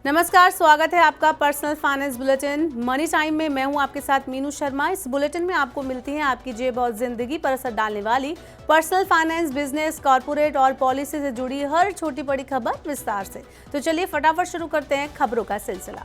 नमस्कार, स्वागत है आपका personal finance bulletin money time में। मैं हूं आपके साथ मीनू शर्मा। इस बुलेटिन में आपको मिलती हैं आपकी जेब और जिंदगी पर असर डालने वाली पर्सनल फाइनेंस, बिजनेस, कॉर्पोरेट और पॉलिसी से जुड़ी हर छोटी बड़ी खबर विस्तार से। तो चलिए फटाफट शुरू करते हैं खबरों का सिलसिला।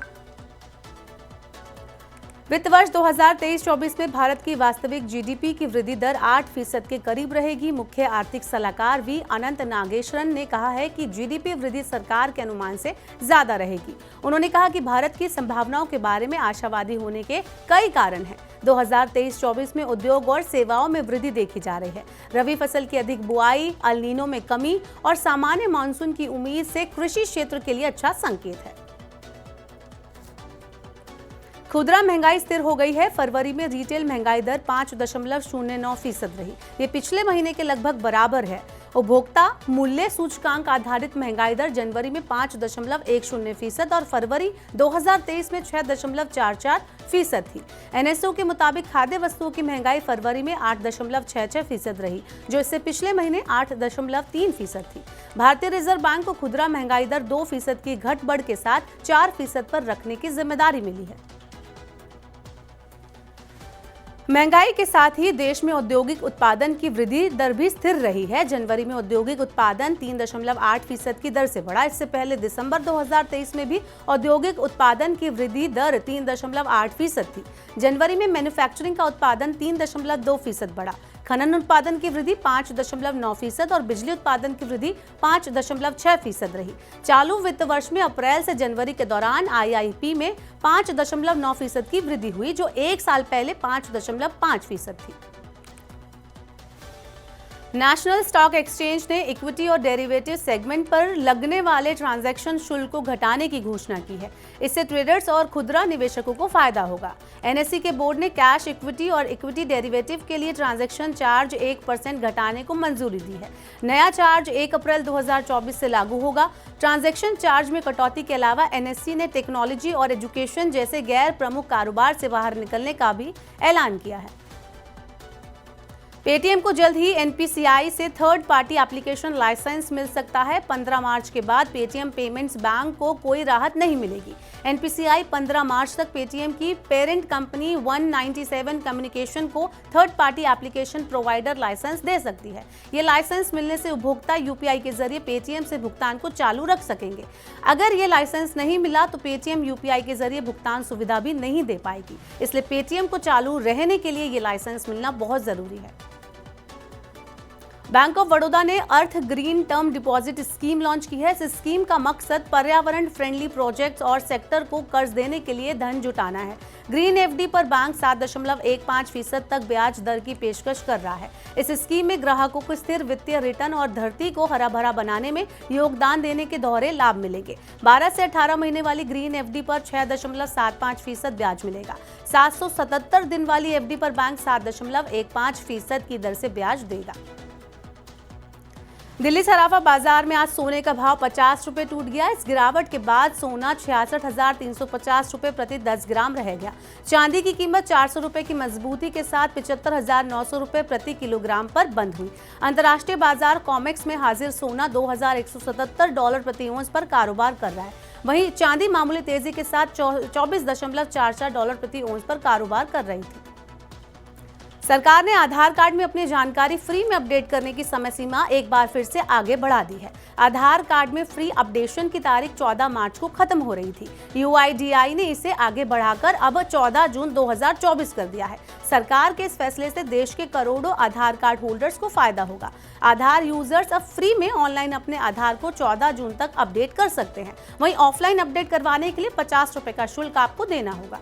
वित्त वर्ष 2023-24 में भारत की वास्तविक जीडीपी की वृद्धि दर 8% के करीब रहेगी। मुख्य आर्थिक सलाहकार वी अनंत नागेश्वरन ने कहा है कि जीडीपी वृद्धि सरकार के अनुमान से ज्यादा रहेगी। उन्होंने कहा कि भारत की संभावनाओं के बारे में आशावादी होने के कई कारण हैं। 2023-24 में उद्योग और सेवाओं में वृद्धि देखी जा रही है। रबी फसल की अधिक बुआई, अल नीनो में कमी और सामान्य मानसून की उम्मीद से कृषि क्षेत्र के लिए अच्छा संकेत है। खुदरा महंगाई स्थिर हो गई है। फरवरी में रिटेल महंगाई दर 5.09% रही। ये पिछले महीने के लगभग बराबर है। उपभोक्ता मूल्य सूचकांक आधारित महंगाई दर जनवरी में 5.10% और फरवरी 2023 में 6.44% थी। एनएसओ के मुताबिक खाद्य वस्तुओं की महंगाई फरवरी में 8.66% रही, जो इससे पिछले महीने 8.3% थी। भारतीय रिजर्व बैंक को खुदरा महंगाई दर 2% की घट बढ़ के साथ 4% पर रखने की जिम्मेदारी मिली है। महंगाई के साथ ही देश में औद्योगिक उत्पादन की वृद्धि दर भी स्थिर रही है। जनवरी में औद्योगिक उत्पादन 3.8% की दर से बढ़ा। इससे पहले दिसंबर 2023 में भी औद्योगिक उत्पादन की वृद्धि दर 3.8% थी। जनवरी में मैन्युफैक्चरिंग का उत्पादन 3.2% बढ़ा। खनन उत्पादन की वृद्धि 5.9% और बिजली उत्पादन की वृद्धि 5.6% रही। चालू वित्त वर्ष में अप्रैल से जनवरी के दौरान आईआईपी में 5.9% की वृद्धि हुई, जो एक साल पहले 5.5% थी। नेशनल स्टॉक एक्सचेंज ने इक्विटी और डेरिवेटिव सेगमेंट पर लगने वाले ट्रांजैक्शन शुल्क को घटाने की घोषणा की है। इससे ट्रेडर्स और खुदरा निवेशकों को फायदा होगा। एनएसई के बोर्ड ने कैश इक्विटी और इक्विटी डेरिवेटिव के लिए ट्रांजैक्शन चार्ज 1% घटाने को मंजूरी दी है। नया चार्ज 1 अप्रैल 2024 से लागू होगा। ट्रांजैक्शन चार्ज में कटौती के अलावा एनएसई ने टेक्नोलॉजी और एजुकेशन जैसे गैर प्रमुख कारोबार से बाहर निकलने का भी ऐलान किया है। पेटीएम को जल्द ही एनपीसीआई से थर्ड पार्टी एप्लीकेशन लाइसेंस मिल सकता है। 15 मार्च के बाद पेटीएम पेमेंट्स बैंक को कोई राहत नहीं मिलेगी। एनपीसीआई 15 मार्च तक पेटीएम की पेरेंट कंपनी 197 कम्युनिकेशन को third party application provider license दे सकती है। ये लाइसेंस मिलने से उपभोक्ता यूपीआई के जरिए पेटीएम से भुगतान को चालू रख सकेंगे। अगर ये लाइसेंस नहीं मिला तो पेटीएम यूपीआई के जरिए भुगतान सुविधा भी नहीं दे पाएगी। इसलिए पेटीएम को चालू रहने के लिए ये लाइसेंस मिलना बहुत जरूरी है। बैंक ऑफ बड़ौदा ने earth green term deposit scheme launch की है। इस स्कीम का मकसद पर्यावरण फ्रेंडली प्रोजेक्ट्स और सेक्टर को कर्ज देने के लिए धन जुटाना है। ग्रीन एफडी पर बैंक 7.15% तक ब्याज दर की पेशकश कर रहा है। इस स्कीम में ग्राहकों को स्थिर वित्तीय रिटर्न और धरती को हरा भरा बनाने में योगदान देने के दोहरे लाभ मिलेंगे। 12 से 18 महीने वाली ग्रीन एफडी पर 6.75% ब्याज मिलेगा। 777 दिन वाली एफडी पर बैंक 7.15% की दर से ब्याज देगा। दिल्ली सराफा बाजार में आज सोने का भाव 50 रुपए टूट गया। इस गिरावट के बाद सोना 66,350 रुपए प्रति 10 ग्राम रह गया। चांदी की कीमत 400 रुपए की मजबूती के साथ 75,900 रुपए प्रति किलोग्राम पर बंद हुई। अंतर्राष्ट्रीय बाजार कॉमेक्स में हाजिर सोना $2,177 प्रति औंस पर कारोबार कर रहा है। वहीं चांदी मामूली तेजी के साथ $24.44 प्रति औंस पर कारोबार कर रही थी। सरकार ने आधार कार्ड में अपनी जानकारी फ्री में अपडेट करने की समय सीमा एक बार फिर से आगे बढ़ा दी है। आधार कार्ड में फ्री अपडेशन की तारीख 14 मार्च को खत्म हो रही थी। यूआईडीआई ने इसे आगे बढ़ाकर अब 14 जून 2024 कर दिया है। सरकार के इस फैसले से देश के करोड़ों आधार कार्ड होल्डर्स को फायदा होगा। आधार यूजर्स अब फ्री में ऑनलाइन अपने आधार को 14 जून तक अपडेट कर सकते हैं। वहीं ऑफलाइन अपडेट करवाने के लिए 50 रुपए का शुल्क आपको देना होगा।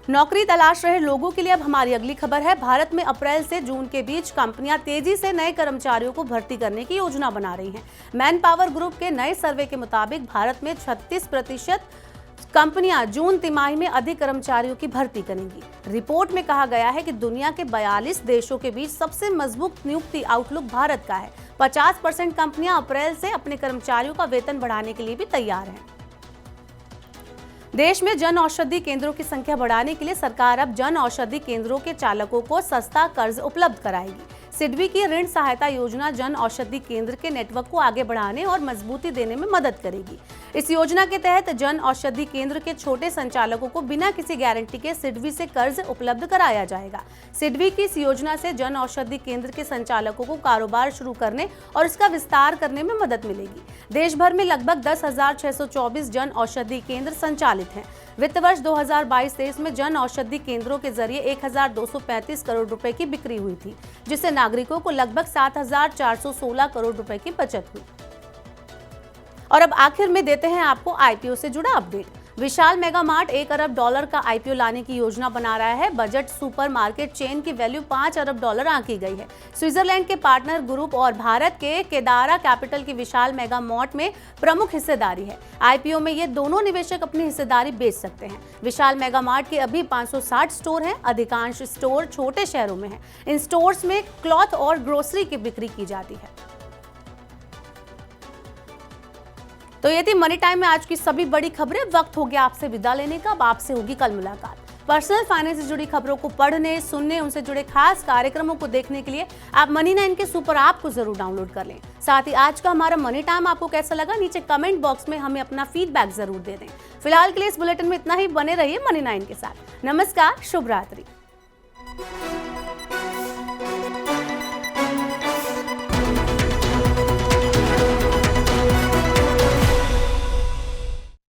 नौकरी तलाश रहे लोगों के लिए अब हमारी अगली खबर है। भारत में अप्रैल से जून के बीच कंपनियां तेजी से नए कर्मचारियों को भर्ती करने की योजना बना रही हैं। मैन पावर ग्रुप के नए सर्वे के मुताबिक भारत में 36% कंपनियां जून तिमाही में अधिक कर्मचारियों की भर्ती करेंगी। रिपोर्ट में कहा गया है कि दुनिया के 42 देशों के बीच सबसे मजबूत नियुक्ति आउटलुक भारत का है। 50% कंपनियां अप्रैल से अपने कर्मचारियों का वेतन बढ़ाने के लिए भी तैयार हैं। देश में जन औषधि केंद्रों की संख्या बढ़ाने के लिए सरकार अब जन औषधि केंद्रों के चालकों को सस्ता कर्ज उपलब्ध कराएगी। सिडबी की ऋण सहायता योजना जन औषधि केंद्र के नेटवर्क को आगे बढ़ाने और मजबूती देने में मदद करेगी। इस योजना के तहत जन औषधि केंद्र के छोटे संचालकों को बिना किसी गारंटी के सिडबी से कर्ज उपलब्ध कराया जाएगा। सिडबी की इस योजना से जन औषधि केंद्र के संचालकों को कारोबार शुरू करने और इसका विस्तार करने में मदद मिलेगी। देश भर में लगभग 10,624 जन औषधि केंद्र संचालित हैं। वित्त वर्ष 2022-23 में जन औषधि केंद्रों के जरिए 1,235 करोड़ रुपए की बिक्री हुई थी, जिससे नागरिकों को लगभग 7,416 करोड़ रुपए की बचत हुई। और अब आखिर में देते हैं आपको आईपीओ से जुड़ा अपडेट। विशाल मेगा मार्ट $1 अरब का आईपीओ लाने की योजना बना रहा है। बजट सुपरमार्केट चेन की वैल्यू $5 अरब आंकी गई है। स्विट्जरलैंड के पार्टनर ग्रुप और भारत के केदारा कैपिटल की विशाल मेगा मार्ट में प्रमुख हिस्सेदारी है। आईपीओ में ये दोनों निवेशक अपनी हिस्सेदारी बेच सकते हैं। विशाल मेगा मार्ट के अभी 560 स्टोर हैं। अधिकांश स्टोर छोटे शहरों में हैं। इन स्टोर्स में क्लॉथ और ग्रोसरी की बिक्री की जाती है। तो ये थी मनी टाइम में आज की सभी बड़ी खबरें। वक्त हो गया आपसे विदा लेने का। अब आपसे होगी कल मुलाकात। पर्सनल फाइनेंस से जुड़ी खबरों को पढ़ने, सुनने, उनसे जुड़े खास कार्यक्रमों को देखने के लिए आप मनी 9 के सुपर ऐप को जरूर डाउनलोड कर लें। साथ ही आज का हमारा मनी टाइम आपको कैसा लगा, नीचे कमेंट बॉक्स में हमें अपना फीडबैक जरूर दे दें। फिलहाल के लिए इस बुलेटिन में इतना ही। बने रहिए मनी 9 के साथ। नमस्कार, शुभ रात्रि।